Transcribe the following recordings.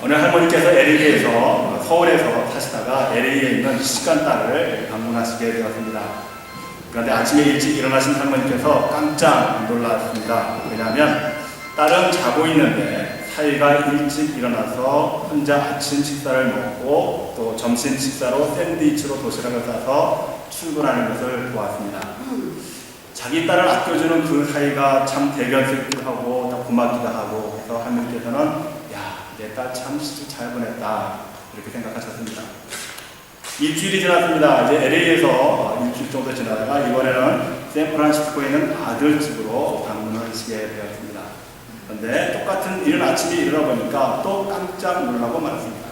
어느 할머니께서 LA에서 서울에서 사시다가 LA에 있는 시간 딸을 방문하시게 되었습니다. 그런데 아침에 일찍 일어나신 할머니께서 깜짝 놀랐습니다. 왜냐하면 딸은 자고 있는데 사위가 일찍 일어나서 혼자 아침 식사를 먹고 또 점심 식사로 샌드위치로 도시락을 싸서 출근하는 것을 보았습니다. 자기 딸을 아껴주는 그 사위가 참 대견스럽기도 하고 또 고맙기도 하고 해서 할머니께서는 야, 내 딸 참 잘 보냈다 이렇게 생각하셨습니다. 일주일이 지났습니다. 이제 LA에서 일주일 정도 지나다가 이번에는 샌프란시스코에 있는 아들 집으로 방문을 하시게 되었습니다. 그런데 똑같은 이른 아침에 일어나 보니까 또 깜짝 놀라고 말았습니다.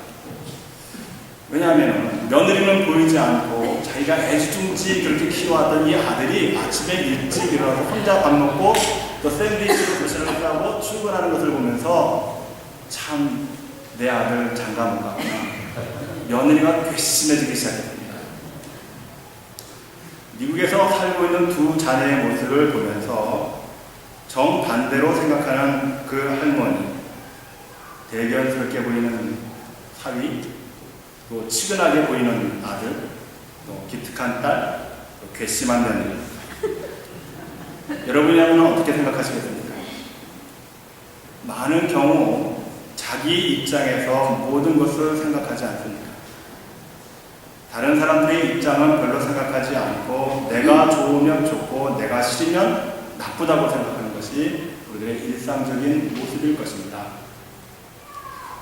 왜냐하면 며느리는 보이지 않고 자기가 애지중지 그렇게 키워왔던 이 아들이 아침에 일찍 일어나서 혼자 밥 먹고 또 샌드위치로 도시락을 싸고 출근하는 것을 보면서 참 내 아들 장가문가 며느리가 괘씸해지기 시작했습니다. 미국에서 살고 있는 두 자녀의 모습을 보면서 정반대로 생각하는 그 할머니, 대견스럽게 보이는 사위, 또 치근하게 보이는 아들, 또 기특한 딸, 또 괘씸한 며느리. 여러분이라면 어떻게 생각하시겠습니까? 많은 경우 자기 입장에서 모든 것을 생각하지 않습니다. 다른 사람들의 입장은 별로 생각하지 않고 내가 좋으면 좋고 내가 싫으면 나쁘다고 생각하는 것이 우리들의 일상적인 모습일 것입니다.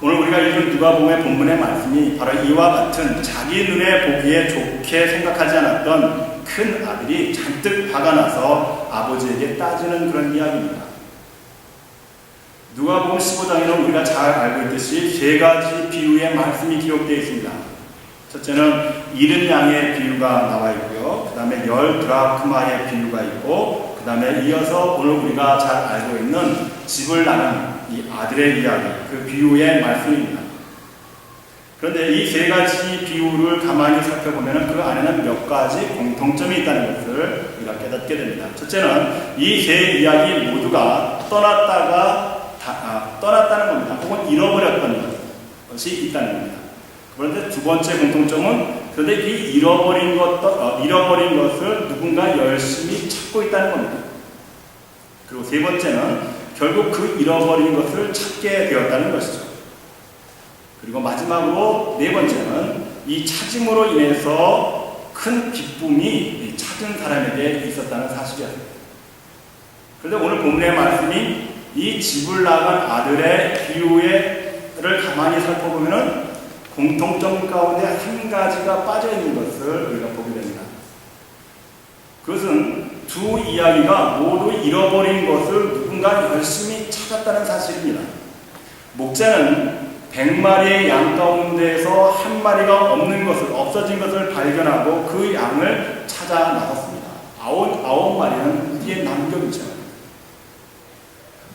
오늘 우리가 읽은 누가복음의 본문의 말씀이 바로 이와 같은 자기 눈에 보기에 좋게 생각하지 않았던 큰 아들이 잔뜩 화가 나서 아버지에게 따지는 그런 이야기입니다. 누가복음 15장에는 우리가 잘 알고 있듯이 세 가지 비유의 말씀이 기록되어 있습니다. 첫째는 잃은 양의 비유가 나와 있고요. 그 다음에 10드라크마의 비유가 있고 그 다음에 이어서 오늘 우리가 잘 알고 있는 집을 나는 이 아들의 이야기, 그 비유의 말씀입니다. 그런데 이 세 가지 비유를 가만히 살펴보면 그 안에는 몇 가지 공통점이 있다는 것을 우리가 깨닫게 됩니다. 첫째는 이 세 이야기 모두가 떠났다는 겁니다. 혹은 잃어버렸던 것이 있다는 겁니다. 그런데 두 번째 공통점은 그런데 이 잃어버린 것을 누군가 열심히 찾고 있다는 겁니다. 그리고 세 번째는 결국 그 잃어버린 것을 찾게 되었다는 것이죠. 그리고 마지막으로 네 번째는 이 찾음으로 인해서 큰 기쁨이 찾은 사람에게 있었다는 사실이었습니다. 그런데 오늘 본문의 말씀이 이 집을 나간 아들의 비유를 가만히 살펴보면 공통점 가운데 한 가지가 빠져있는 것을 우리가 보게 됩니다. 그것은 두 이야기가 모두 잃어버린 것을 누군가 열심히 찾았다는 사실입니다. 목자는 100마리의 양 가운데에서 한 마리가 없어진 것을 발견하고 그 양을 찾아 나섰습니다. 9마리는 뒤에 남겨두죠.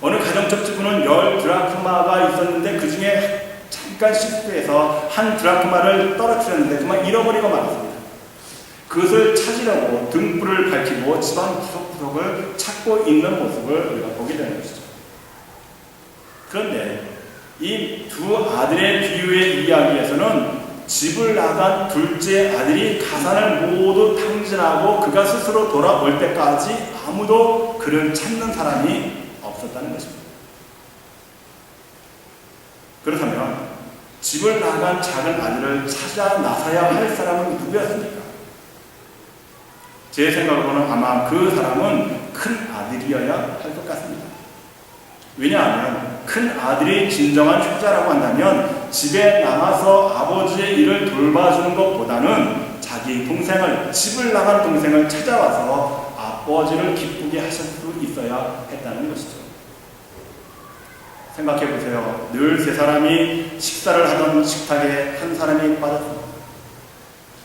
어느 가정적 주부는 10드라크마가 있었는데 그 중에 잠깐 실수해서 한 드라크마를 떨어뜨렸는데 정말 잃어버리고 말았습니다. 그것을 찾으려고 등불을 밝히고 집안 구석구석을 찾고 있는 모습을 우리가 보게 되는 것이죠. 그런데 이 두 아들의 비유의 이야기에서는 집을 나간 둘째 아들이 가산을 모두 탕진하고 그가 스스로 돌아올 때까지 아무도 그를 찾는 사람이 없었다는 것입니다. 그렇다면 집을 나간 작은 아들을 찾아 나서야 할 사람은 누구였습니까? 제 생각으로는 아마 그 사람은 큰 아들이어야 할 것 같습니다. 왜냐하면 큰 아들이 진정한 효자라고 한다면 집에 남아서 아버지의 일을 돌봐주는 것보다는 자기 동생을, 집을 나간 동생을 찾아와서 아버지를 기쁘게 하실 수 있어야 했다는 것이죠. 생각해보세요. 늘 세 사람이 식사를 하던 식탁에 한 사람이 빠졌습니다.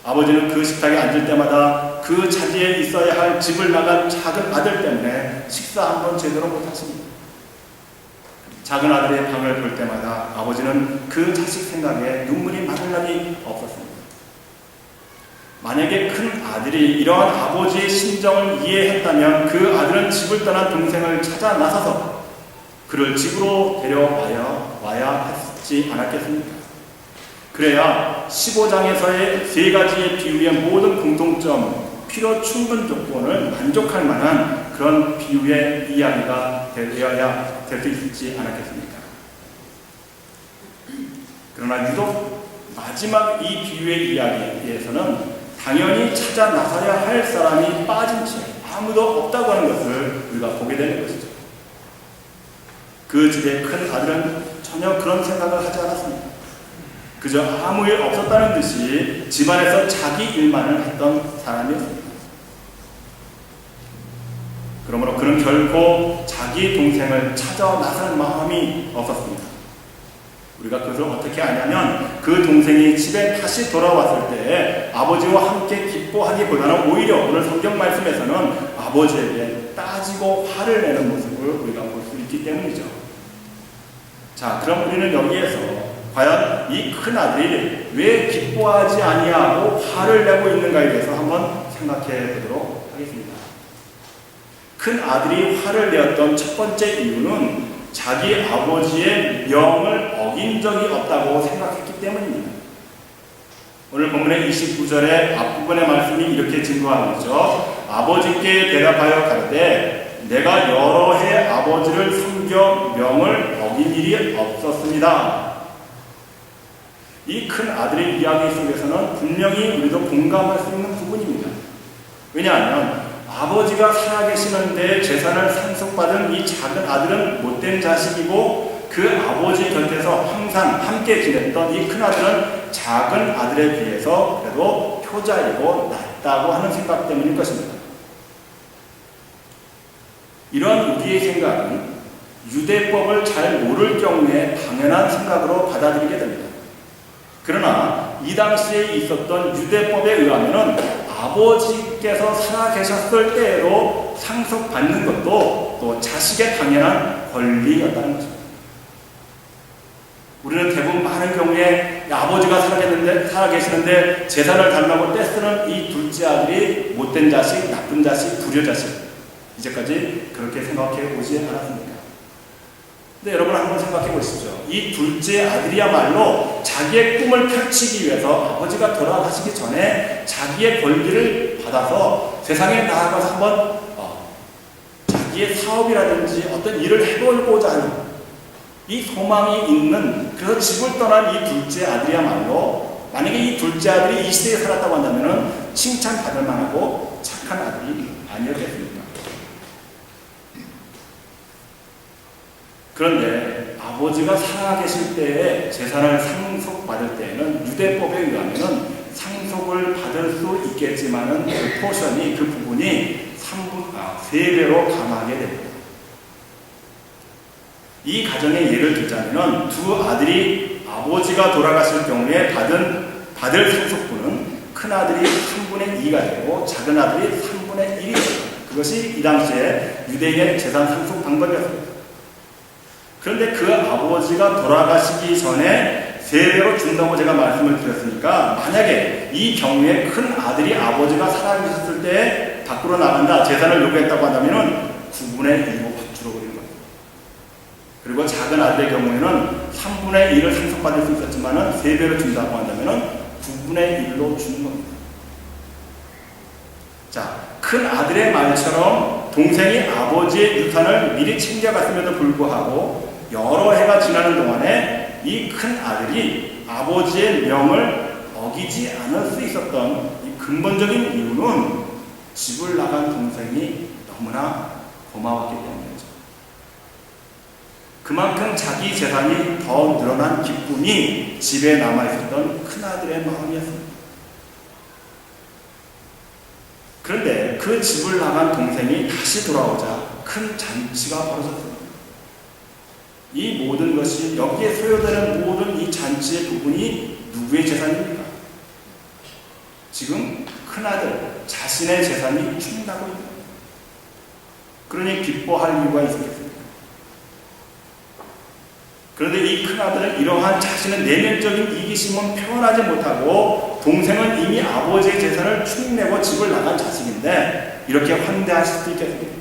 아버지는 그 식탁에 앉을 때마다 그 자리에 있어야 할 집을 나간 작은 아들 때문에 식사 한 번 제대로 못하십니다. 작은 아들의 방을 볼 때마다 아버지는 그 자식 생각에 눈물이 마를 날이 없었습니다. 만약에 큰 아들이 이러한 아버지의 심정을 이해했다면 그 아들은 집을 떠난 동생을 찾아 나서서 그를 집으로 데려와야 있지 않았겠습니까? 그래야 15장에서의 세 가지의 비유의 모든 공통점, 필요 충분 조건을 만족할 만한 그런 비유의 이야기가 되어야 될 수 있지 않았겠습니까? 그러나 유독 마지막 이 비유의 이야기에서는 당연히 찾아 나서야 할 사람이 빠진 채 아무도 없다고 하는 것을 우리가 보게 되는 것이죠. 그 집의 큰 아들은 전혀 그런 생각을 하지 않았습니다. 그저 아무 일 없었다는 듯이 집안에서 자기 일만을 했던 사람이었습니다. 그러므로 그는 결코 자기 동생을 찾아 나설 마음이 없었습니다. 우리가 그것을 어떻게 아냐면 그 동생이 집에 다시 돌아왔을 때 아버지와 함께 기뻐하기보다는 오히려 오늘 성경 말씀에서는 아버지에게 따지고 화를 내는 모습을 우리가 볼 수 있기 때문이죠. 자, 그럼 우리는 여기에서 과연 이 큰아들이 왜 기뻐하지 아니하고 화를 내고 있는가에 대해서 한번 생각해 보도록 하겠습니다. 큰아들이 화를 내었던 첫 번째 이유는 자기 아버지의 명을 어긴 적이 없다고 생각했기 때문입니다. 오늘 본문의 29절의 앞부분의 말씀이 이렇게 증거하고 있죠. 아버지께 대답하여 가로되 내가 여러 해 아버지를 섬겨 명을 어긴 일이 없었습니다. 이 큰 아들의 이야기 속에서는 분명히 우리도 공감할 수 있는 부분입니다. 왜냐하면 아버지가 살아계시는데 재산을 상속받은 이 작은 아들은 못된 자식이고 그 아버지 곁에서 항상 함께 지냈던 이 큰아들은 작은 아들에 비해서 그래도 효자이고 낫다고 하는 생각 때문일 것입니다. 이런 우리의 생각은 유대법을 잘 모를 경우에 당연한 생각으로 받아들이게 됩니다. 그러나 이 당시에 있었던 유대법에 의하면 아버지께서 살아계셨을 때에도 상속받는 것도 또 자식의 당연한 권리였다는 것입니다. 우리는 대부분 많은 경우에 아버지가 살아계시는데 재산을 달라고 떼쓰는 이 둘째 아들이 못된 자식, 나쁜 자식, 불효자식, 이제까지 그렇게 생각해 보지 않았습니까? 근데 여러분 한번 생각해 보시죠. 이 둘째 아들이야말로 자기의 꿈을 펼치기 위해서 아버지가 돌아가시기 전에 자기의 권리를 받아서 세상에 나아가서 한번 자기의 사업이라든지 어떤 일을 해보고자 하는 이 소망이 있는, 그래서 집을 떠난 이 둘째 아들이야말로 만약에 이 둘째 아들이 이 시대에 살았다고 한다면 칭찬받을 만하고 착한 아들이 아니었겠습니까? 그런데 아버지가 살아계실 때에 재산을 상속받을 때에는 유대법에 의하면 상속을 받을 수 있겠지만은 그 포션이, 그 부분이 3배로 감하게 됩니다. 이 가정의 예를 들자면 두 아들이 아버지가 돌아가실 경우에 받을 상속분은 큰 아들이 3분의 2가 되고 작은 아들이 3분의 1이 됩니다. 그것이 이 당시에 유대인의 재산 상속 방법이었습니다. 그런데 그 아버지가 돌아가시기 전에 3배로 준다고 제가 말씀을 드렸으니까 만약에 이 경우에 큰 아들이 아버지가 살아계셨을 때 밖으로 나간다, 재산을 요구했다고 한다면 9분의 1로 줄어버리는 거예요. 그리고 작은 아들의 경우에는 3분의 1을 상속받을 수 있었지만 3배로 준다고 한다면 9분의 1로 주는 겁니다. 자, 큰 아들의 말처럼 동생이 아버지의 유산을 미리 챙겨갔음에도 불구하고 여러 해가 지나는 동안에 이 큰 아들이 아버지의 명을 어기지 않을 수 있었던 이 근본적인 이유는 집을 나간 동생이 너무나 고마웠기 때문이죠. 그만큼 자기 재산이 더 늘어난 기쁨이 집에 남아있었던 큰아들의 마음이었습니다. 그런데 그 집을 나간 동생이 다시 돌아오자 큰 잔치가 벌어졌습니다. 이 모든 것이, 여기에 소요되는 모든 이 잔치의 부분이 누구의 재산입니까? 지금 큰아들 자신의 재산이 충나고 있는 겁니다. 그러니 기뻐할 이유가 있었겠습니까? 그런데 이 큰아들은 이러한 자신의 내면적인 이기심은 표현하지 못하고 동생은 이미 아버지의 재산을 축내고 집을 나간 자식인데 이렇게 환대하실 수 있겠습니까?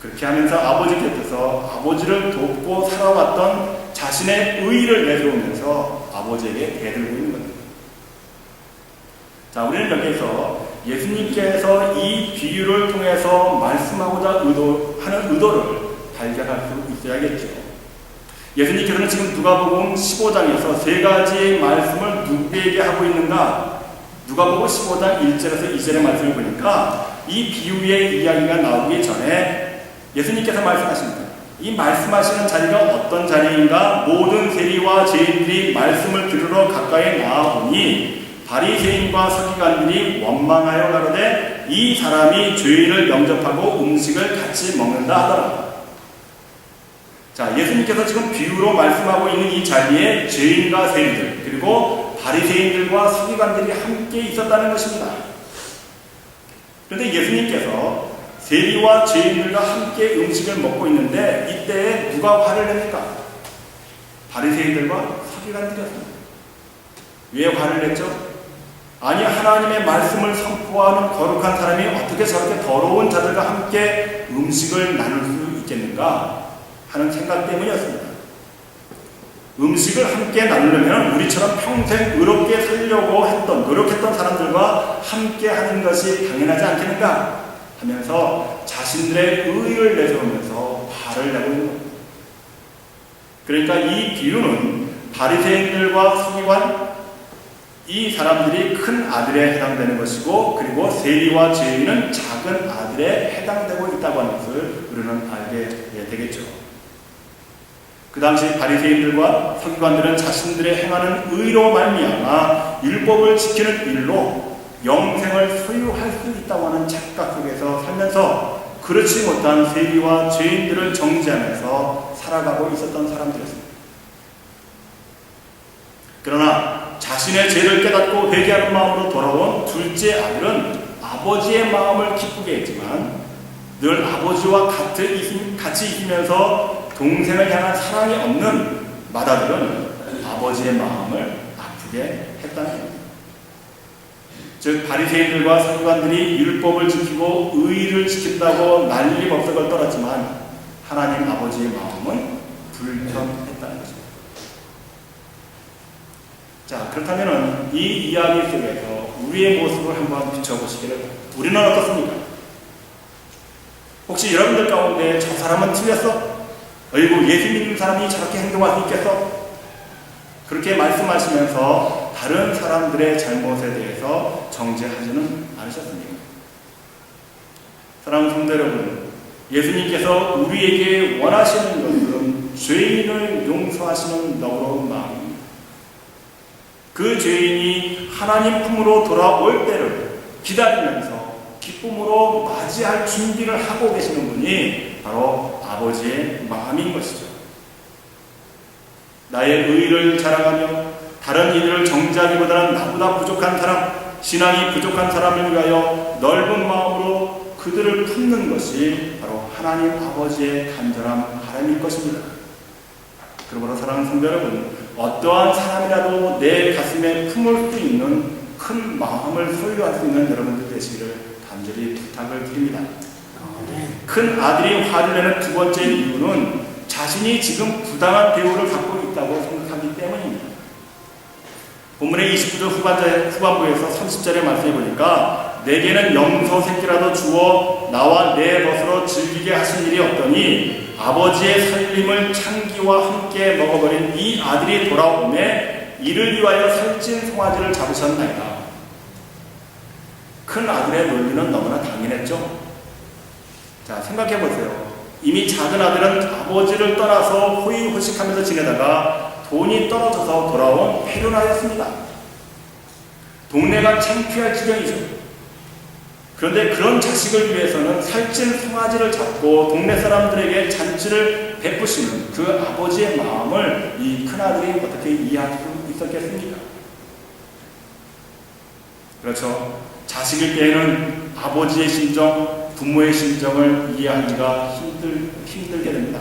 그렇게 하면서 아버지 곁에서 아버지를 돕고 살아왔던 자신의 의의를 내세우면서 아버지에게 대들고 있는 겁니다. 자, 우리는 여기에서 예수님께서 이 비유를 통해서 말씀하고자 하는 의도를 발견할 수 있어야겠죠. 예수님께서는 지금 누가복음 15장에서 세 가지의 말씀을 누구에게 하고 있는가? 누가복음 15장 1절에서 2절의 말씀을 보니까 이 비유의 이야기가 나오기 전에 예수님께서 말씀하십니다. 이 말씀하시는 자리가 어떤 자리인가? 모든 세리와 죄인들이 말씀을 들으러 가까이 나아오니 바리새인과 서기관들이 원망하여 가로되 이 사람이 죄인을 영접하고 음식을 같이 먹는다 하더라. 자, 예수님께서 지금 비유로 말씀하고 있는 이 자리에 죄인과 세리들 그리고 바리새인들과 서기관들이 함께 있었다는 것입니다. 그런데 예수님께서 세리와 죄인들과 함께 음식을 먹고 있는데 이때에 누가 화를 냅니까? 바리새인들과 서기관들이었습니다. 왜 화를 냈죠? 아니, 하나님의 말씀을 선포하는 거룩한 사람이 어떻게 저렇게 더러운 자들과 함께 음식을 나눌 수 있겠는가 하는 생각 때문이었습니다. 음식을 함께 나누려면 우리처럼 평생 의롭게 살려고 노력했던 사람들과 함께 하는 것이 당연하지 않겠는가 하면서 자신들의 의의를 내세우면서 화를 내고 있는 겁니다. 그러니까 이 비유는 바리새인들과 서기관 이 사람들이 큰 아들에 해당되는 것이고 그리고 세리와 죄인은 작은 아들에 해당되고 있다고 하는 것을 우리는 알게 되겠죠. 그 당시 바리새인들과 서기관들은 자신들의 행하는 의로 말미암아 율법을 지키는 일로 영생을 소유할 수 있다고 하는 착각 속에서 살면서 그렇지 못한 세리와 죄인들을 정죄하면서 살아가고 있었던 사람들이었습니다. 그러나 자신의 죄를 깨닫고 회개하는 마음으로 돌아온 둘째 아들은 아버지의 마음을 기쁘게 했지만 늘 아버지와 같이 있으면서 동생을 향한 사랑이 없는 맏아들은 아버지의 마음을 아프게 했다는 겁니다. 즉 바리새인들과 서기관들이 율법을 지키고 의의를 지킨다고 난리법석을 떨었지만 하나님 아버지의 마음은 불편했다는 것입니다. 자, 그렇다면 이 이야기 속에서 우리의 모습을 한번 비춰보시기를 바랍니다. 우리는 어떻습니까? 혹시 여러분들 가운데 저 사람은 틀렸어? 어이구, 예수 믿는 사람이 저렇게 행동할 수 있겠어? 그렇게 말씀하시면서 다른 사람들의 잘못에 대해서 정죄하지는 않으셨습니까? 사랑하는 성도 여러분, 예수님께서 우리에게 원하시는 것은 죄인을 용서하시는 너그러운 마음입니다. 그 죄인이 하나님 품으로 돌아올 때를 기다리면서 기쁨으로 맞이할 준비를 하고 계시는 분이 바로 아버지의 마음인 것이죠. 나의 의의를 자랑하며 다른 이들을 정죄하기보다는 나보다 부족한 사람, 신앙이 부족한 사람을 위하여 넓은 마음으로 그들을 품는 것이 바로 하나님 아버지의 간절한 바람일 것입니다. 그러므로 사랑하는 성도 여러분, 어떠한 사람이라도 내 가슴에 품을 수 있는 큰 마음을 소유할 수 있는 여러분들 되시기를 간절히 부탁을 드립니다. 큰 아들이 화를 내는 두 번째 이유는 자신이 지금 부당한 대우를 받고 있다고 생각하기 때문입니다. 본문의 29절 후반부에서 30절의 말씀해 보니까 내게는 염소 새끼라도 주어 나와 내 것으로 즐기게 하신 일이 없더니 아버지의 살림을 창기와 함께 먹어버린 이 아들이 돌아오매 이를 위하여 살찐 송아지를 잡으셨나이다. 큰 아들의 논리는 너무나 당연했죠. 자, 생각해 보세요. 이미 작은 아들은 아버지를 떠나서 호의호식하면서 지내다가 돈이 떨어져서 돌아온 폐륜아였습니다. 동네가 창피할 지경이죠. 그런데 그런 자식을 위해서는 살찐 송아지를 잡고 동네 사람들에게 잔치를 베푸시는 그 아버지의 마음을 이 큰아들이 어떻게 이해할 수 있었겠습니까? 그렇죠. 자식일 때에는 아버지의 심정, 부모의 심정을 이해하기가 힘들게 됩니다.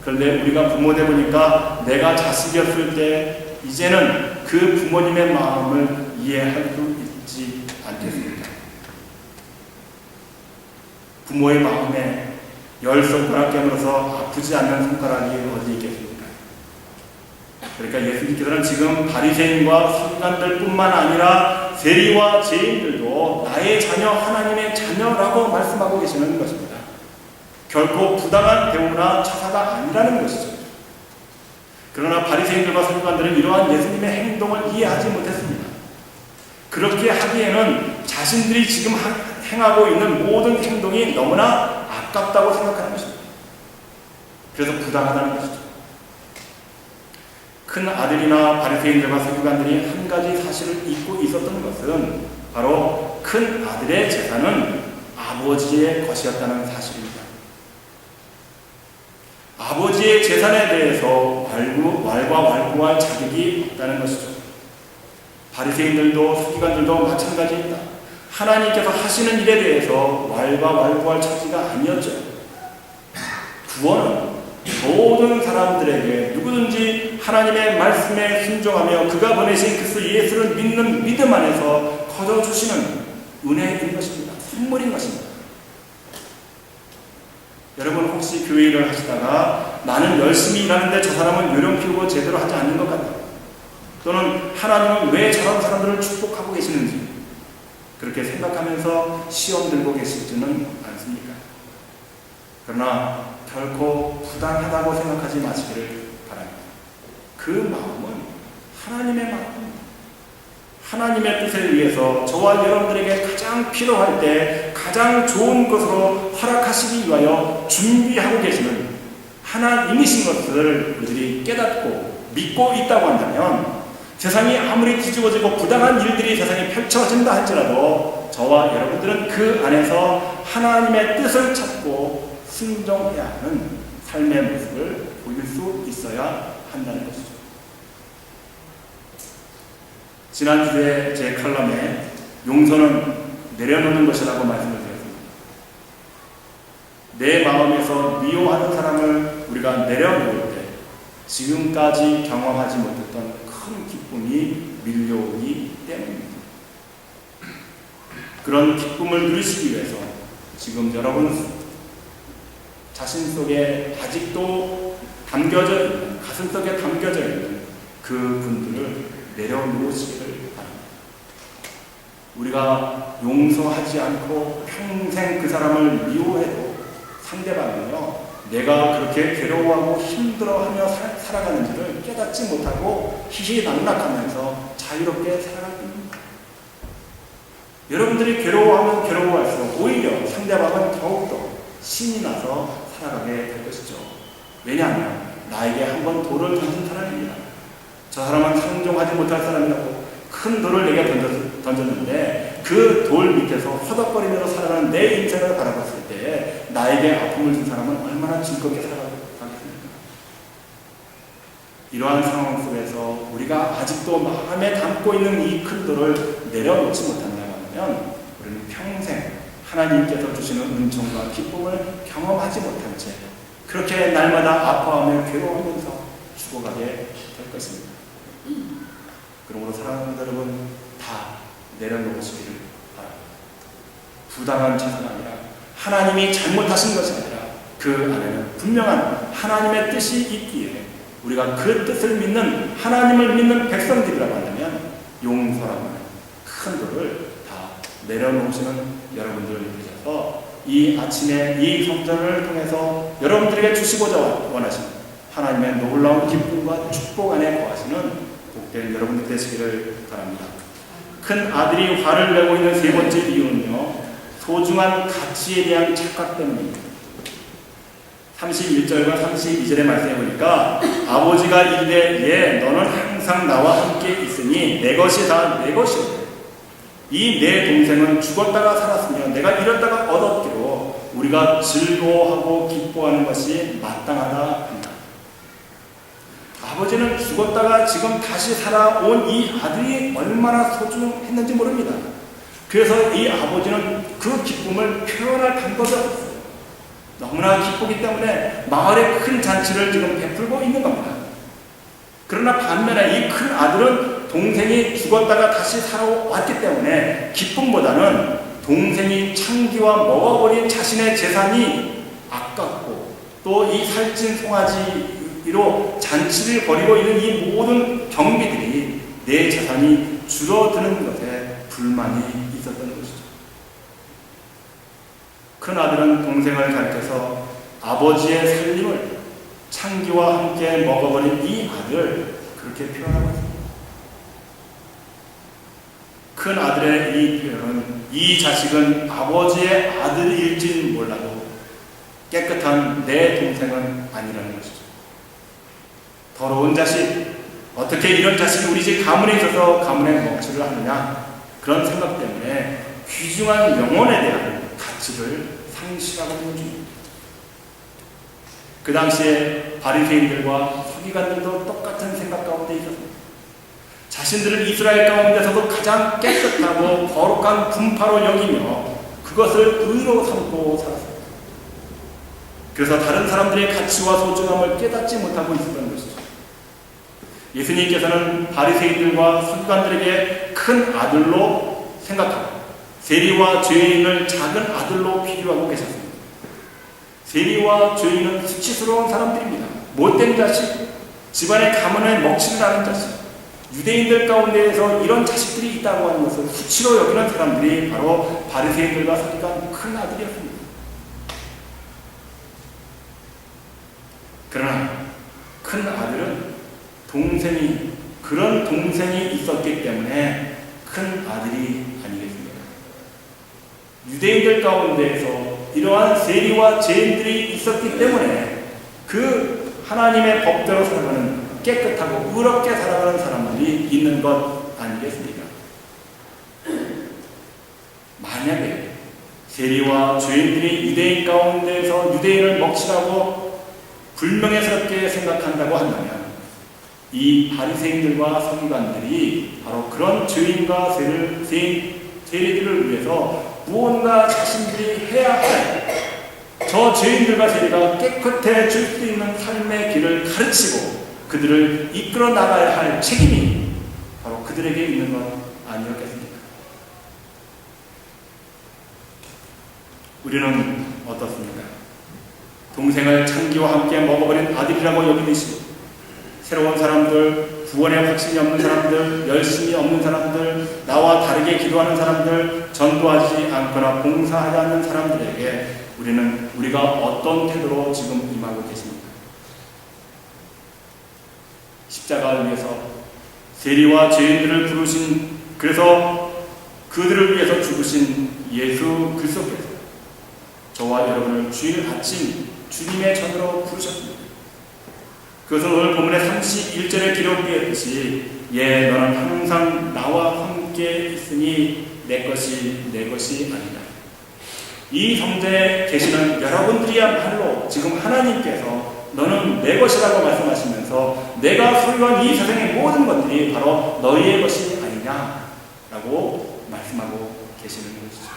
그런데 우리가 부모 돼 보니까 내가 자식이었을 때 이제는 그 부모님의 마음을 이해할 수 있지 않겠습니까? 부모의 마음에 10손가락 깨물어서 아프지 않는 손가락이 어디 있겠습니까? 그러니까 예수님께서는 지금 바리새인과 서기관들뿐만 아니라 세리와 죄인들도 나의 자녀, 하나님의 자녀라고 말씀하고 계시는 것입니다. 결코 부당한 대우나 처사가 아니라는 것이죠. 그러나 바리새인들과 서기관들은 이러한 예수님의 행동을 이해하지 못했습니다. 그렇게 하기에는 자신들이 지금 행하고 있는 모든 행동이 너무나 아깝다고 생각하는 것입니다. 그래서 부당하다는 것이죠. 큰 아들이나 바리새인들과 서기관들이 한 가지 사실을 잊고 있었던 것은 바로 큰 아들의 재산은 아버지의 것이었다는 사실입니다. 아버지의 재산에 대해서 왈가왈부할 자격이 없다는 것이죠. 바리새인들도 서기관들도 마찬가지입니다. 하나님께서 하시는 일에 대해서 왈가왈부할 처지가 아니었죠. 구원은 모든 사람들에게 누구든지 하나님의 말씀에 순종하며 그가 보내신 그리스도 예수를 믿는 믿음 안에서 거둬주시는 은혜인 것입니다. 선물인 것입니다. 여러분 혹시 교회 일을 하시다가 나는 열심히 일하는데 저 사람은 요령 피우고 제대로 하지 않는 것 같다. 또는 하나님은 왜 저런 사람들을 축복하고 계시는지 그렇게 생각하면서 시험 들고 계시지는 않습니까? 그러나 결코 부당하다고 생각하지 마시기를 바랍니다. 그 마음은 하나님의 마음입니다. 하나님의 뜻에 의해서 저와 여러분들에게 가장 필요할 때 가장 좋은 것으로 허락하시기 위하여 준비하고 계시는 하나님이신 것을 우리들이 깨닫고 믿고 있다고 한다면 세상이 아무리 뒤집어지고 부당한 일들이 세상에 펼쳐진다 할지라도 저와 여러분들은 그 안에서 하나님의 뜻을 찾고 순종해야 하는 삶의 모습을 보일 수 있어야 한다는 것이죠. 지난주에 제 칼럼에 용서는 내려놓는 것이라고 말씀을 드렸습니다. 내 마음에서 미워하는 사람을 우리가 내려놓을 때 지금까지 경험하지 못했던 큰 기쁨이 밀려오기 때문입니다. 그런 기쁨을 누리시기 위해서 지금 여러분 자신 속에 아직도 담겨져 있는, 가슴 속에 담겨져 있는 그 분들을 내려놓으시기를 바랍니다. 우리가 용서하지 않고 평생 그 사람을 미워해도 상대방은요, 내가 그렇게 괴로워하고 힘들어하며 살아가는지를 깨닫지 못하고 희희낙낙하면서 자유롭게 살아갈 겁니다. 여러분들이 괴로워하면 괴로워할수록 오히려 상대방은 더욱더 신이 나서 살아가게 될 것이죠. 왜냐하면 나에게 한번 돌을 던진 사람입니다. 저 사람은 상종하지 못할 사람이라고 큰 돌을 내게 던졌는데 그 돌 밑에서 허덕거리면서 살아가는 내 인생을 바라봤을 때 나에게 아픔을 준 사람은 얼마나 즐겁게 살아가겠습니까? 이러한 상황 속에서 우리가 아직도 마음에 담고 있는 이 큰 돌을 내려놓지 못한다고 하면 우리는 평생 하나님께서 주시는 은총과 기쁨을 경험하지 못한 채 그렇게 날마다 아파하며 괴로워하면서 죽어가게 될 것입니다. 그러므로 사랑하는 여러분 다 내려놓으시기를 바랍니다. 부당한 처사가 아니라 하나님이 잘못하신 것이 아니라 그 안에는 분명한 하나님의 뜻이 있기에 우리가 그 뜻을 믿는 하나님을 믿는 백성들이라고 한다면 용서라고 하는 큰 돌을 다 내려놓으시는 여러분들을 위해서 이 아침에 이 성전을 통해서 여러분들에게 주시고자 원하시는 하나님의 놀라운 기쁨과 축복 안에 거하시는 복된 여러분들 되시기를 바랍니다. 큰 아들이 화를 내고 있는 세 번째 이유는요, 소중한 가치에 대한 착각 때문입니다. 31절과 32절의 말씀에 보니까 아버지가 이르되 예 너는 항상 나와 함께 있으니 내 것이 다 내 것이오. 이 내 동생은 죽었다가 살았으며 내가 잃었다가 얻었기로 우리가 즐거워하고 기뻐하는 것이 마땅하다 한다. 아버지는 죽었다가 지금 다시 살아온 이 아들이 얼마나 소중했는지 모릅니다. 그래서 이 아버지는 그 기쁨을 표현할 방법이 없었어요. 너무나 기쁘기 때문에 마을에 큰 잔치를 지금 베풀고 있는 겁니다. 그러나 반면에 이 큰 아들은 동생이 죽었다가 다시 살아왔기 때문에 기쁨보다는 동생이 창기와 먹어버린 자신의 재산이 아깝고 또 이 살찐 송아지의 비록 잔치를 벌이고 있는 이 모든 경비들이 내 자산이 줄어드는 것에 불만이 있었던 것이죠. 큰 아들은 동생을 가르쳐서 아버지의 살림을 창기와 함께 먹어버린 이 아들, 그렇게 표현하고 있습니다. 큰 아들의 이 표현은 이 자식은 아버지의 아들일진 몰라도 깨끗한 내 동생은 아니라는 것이죠. 더러운 자식, 어떻게 이런 자식이 우리 집 가문에 있어서 가문에 먹칠을 하느냐, 그런 생각 때문에 귀중한 영혼에 대한 가치를 상실하고 있는 중입니다. 그 당시에 바리새인들과 서기관들도 똑같은 생각 가운데 있었습니다. 자신들은 이스라엘 가운데서도 가장 깨끗하고 거룩한 분파로 여기며 그것을 의로 삼고 살았습니다. 그래서 다른 사람들의 가치와 소중함을 깨닫지 못하고 있었던 것이죠. 예수님께서는 바리새인들과 서기관들에게 큰 아들로 생각하고 세리와 죄인을 작은 아들로 비유하고 계셨습니다. 세리와 죄인은 수치스러운 사람들입니다. 못된 자식, 집안의 가문에 먹칠을 하는 자식, 유대인들 가운데에서 이런 자식들이 있다고 하는 것을 수치로 여기는 사람들이 바로 바리새인들과 서기관 큰 아들이었습니다. 그러나 큰 아들은 그런 동생이 있었기 때문에 큰 아들이 아니겠습니까? 유대인들 가운데에서 이러한 세리와 죄인들이 있었기 때문에 그 하나님의 법대로 살아가는 깨끗하고 의롭게 살아가는 사람들이 있는 것 아니겠습니까? 만약에 세리와 죄인들이 유대인 가운데에서 유대인을 먹칠하고 불명예스럽게 생각한다고 한다면 이 바리새인들과 서기관들이 바로 그런 죄인과 세리들을 위해서 무언가 자신들이 해야 할 저 죄인들과 세리가 깨끗해질 수 있는 삶의 길을 가르치고 그들을 이끌어 나가야 할 책임이 바로 그들에게 있는 것 아니었겠습니까? 우리는 어떻습니까? 동생을 창기와 함께 먹어버린 아들이라고 여기시고 새로운 사람들, 구원의 확신이 없는 사람들, 열심이 없는 사람들, 나와 다르게 기도하는 사람들, 전도하지 않거나 봉사하지 않는 사람들에게 우리가 어떤 태도로 지금 임하고 계십니까? 십자가를 위해서 세리와 죄인들을 부르신, 그래서 그들을 위해서 죽으신 예수 그리스도께서 저와 여러분을 주일 아침 주님의 전으로 부르셨습니다. 그것은 오늘 본문의 31절에 기록되어 있듯이 너는 항상 나와 함께 있으니 내 것이 아니다. 이 성전에 계시는 여러분들이야말로 지금 하나님께서 너는 내 것이라고 말씀하시면서 내가 소유한 이 세상의 모든 것들이 바로 너희의 것이 아니냐라고 말씀하고 계시는 것이죠.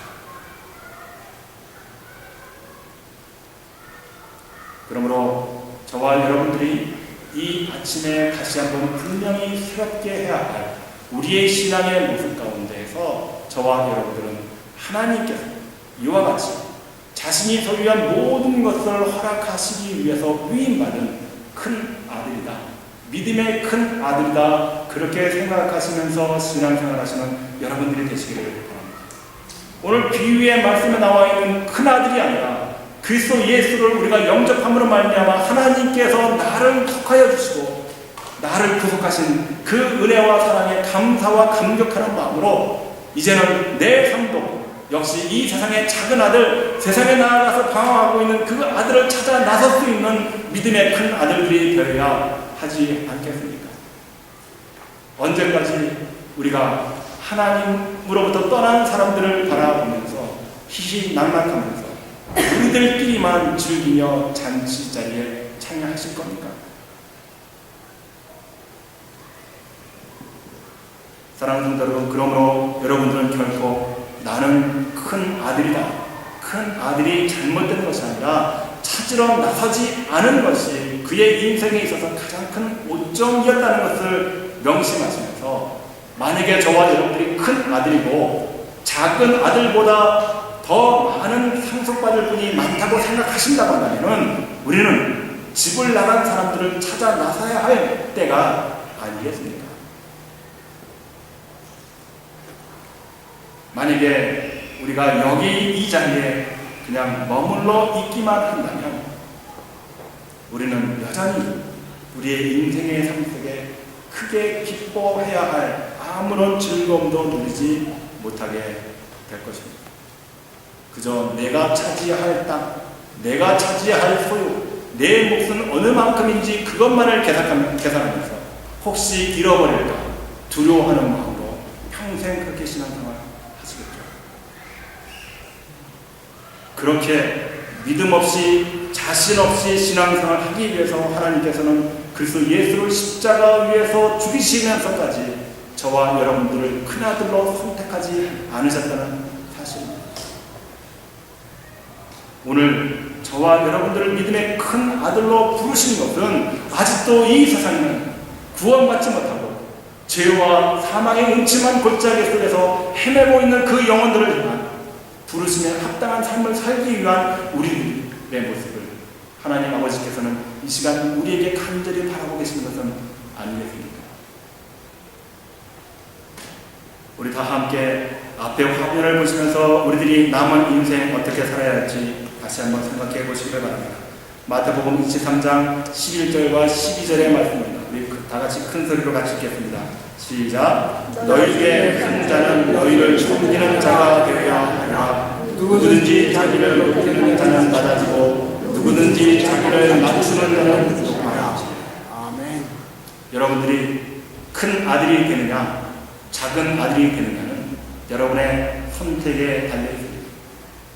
그러므로 저와 여러분들이 이 아침에 다시 한번 분명히 새롭게 해야 할 우리의 신앙의 모습 가운데에서 저와 여러분들은 하나님께서 이와 같이 자신이 소유한 모든 것을 허락하시기 위해서 위임받은 큰 아들이다, 믿음의 큰 아들이다, 그렇게 생각하시면서 신앙생활 하시는 여러분들이 되시기를 바랍니다. 오늘 비유의 말씀에 나와 있는 큰 아들이 아니라 그리스도 예수를 우리가 영접함으로 말미암아 하나님께서 나를 속하여 주시고 나를 구속하신 그 은혜와 사랑에 감사와 감격하는 마음으로 이제는 내 삶도 역시 이 세상의 작은 아들, 세상에 나아가서 방황하고 있는 그 아들을 찾아 나설 수 있는 믿음의 큰 아들들이 되어야 하지 않겠습니까? 언제까지 우리가 하나님으로부터 떠난 사람들을 바라보면서 희희낙낙하면서 우리들끼리만 즐기며 잔치 자리에 참여하실 겁니까? 사랑하는 성도 여러분, 그러므로 여러분들은 결코 나는 큰 아들이다, 큰 아들이 잘못된 것이 아니라 찾으러 나서지 않은 것이 그의 인생에 있어서 가장 큰 오점이었다는 것을 명심하시면서, 만약에 저와 여러분들이 큰 아들이고 작은 아들보다 더 많은 상속받을 분이 많다고 생각하신다고 한다면 우리는 집을 나간 사람들을 찾아 나서야 할 때가 아니겠습니까? 만약에 우리가 여기 이 자리에 그냥 머물러 있기만 한다면 우리는 여전히 우리의 인생의 삶 속에 크게 기뻐해야 할 아무런 즐거움도 누리지 못하게 될 것입니다. 그저 내가 차지할 땅, 내가 차지할 소유, 내 몫은 어느 만큼인지 그것만을 계산하면서 혹시 잃어버릴까 두려워하는 마음으로 평생 그렇게 신앙생활 하시겠죠. 그렇게 믿음 없이 자신 없이 신앙생활 하기 위해서 하나님께서는 그리스도 예수를 십자가 위에서 죽이시면서까지 저와 여러분들을 큰아들로 선택하지 않으셨다는 사실입니다. 오늘 저와 여러분들을 믿음의 큰 아들로 부르신 것은 아직도 이 세상에는 구원받지 못하고 죄와 사망의 음침한 골짜기 속에서 헤매고 있는 그 영혼들을 향한 부르심에 합당한 삶을 살기 위한 우리들의 모습을 하나님 아버지께서는 이 시간 우리에게 간절히 바라고 계시는 것은 아니겠습니까? 우리 다 함께 앞에 화면을 보시면서 우리들이 남은 인생 어떻게 살아야 할지 다시 한번 생각해 보시길 바랍니다. 마태복음 23장 11절과 12절의 말씀입니다. 우리 다 같이 큰 소리로 같이 읽겠습니다. 시작. 너희 중에 큰 자는 너희를 섬기는 자가 되어야 하리라. 누구든지 자기를 높이는 자는 낮아지고 누구든지 자기를 낮추는 자는 높아야. 아멘. 여러분들이 큰 아들이 되느냐 작은 아들이 되느냐는 여러분의 선택에 달려있습니다.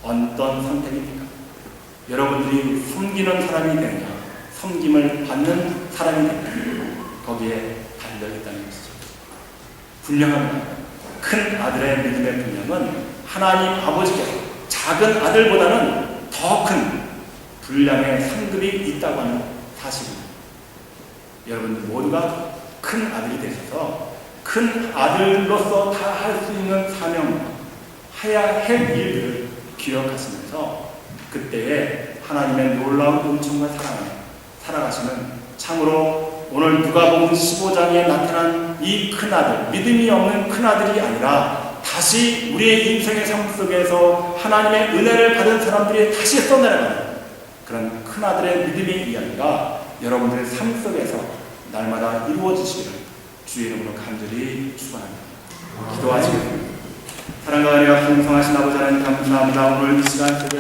어떤 선택입니까? 여러분들이 섬기는 사람이 되느냐 섬김을 받는 사람이 되느냐 거기에 달려있다는 것이죠. 분명합니다. 큰 아들의 믿음의 분량은 하나님 아버지께서 작은 아들보다는 더 큰 분량의 상급이 있다고 하는 사실입니다. 여러분들 모두가 큰 아들이 되셔서 큰 아들로서 다 할 수 있는 사명과 해야 할 일들을 기억하시면서 그때에 하나님의 놀라운 은총과 사랑에 살아가시는 참으로 오늘 누가복음 15장에 나타난 이 큰아들, 믿음이 없는 큰아들이 아니라 다시 우리의 인생의 삶 속에서 하나님의 은혜를 받은 사람들이 다시 써내려가는 그런 큰아들의 믿음의 이야기가 여러분들의 삶 속에서 날마다 이루어지시기를 주의 이름으로 간절히 축원합니다. 기도하시겠습니다. 사랑과 은혜가 풍성하신 아버지 하나님 감사합니다. 오늘 이 시간 속에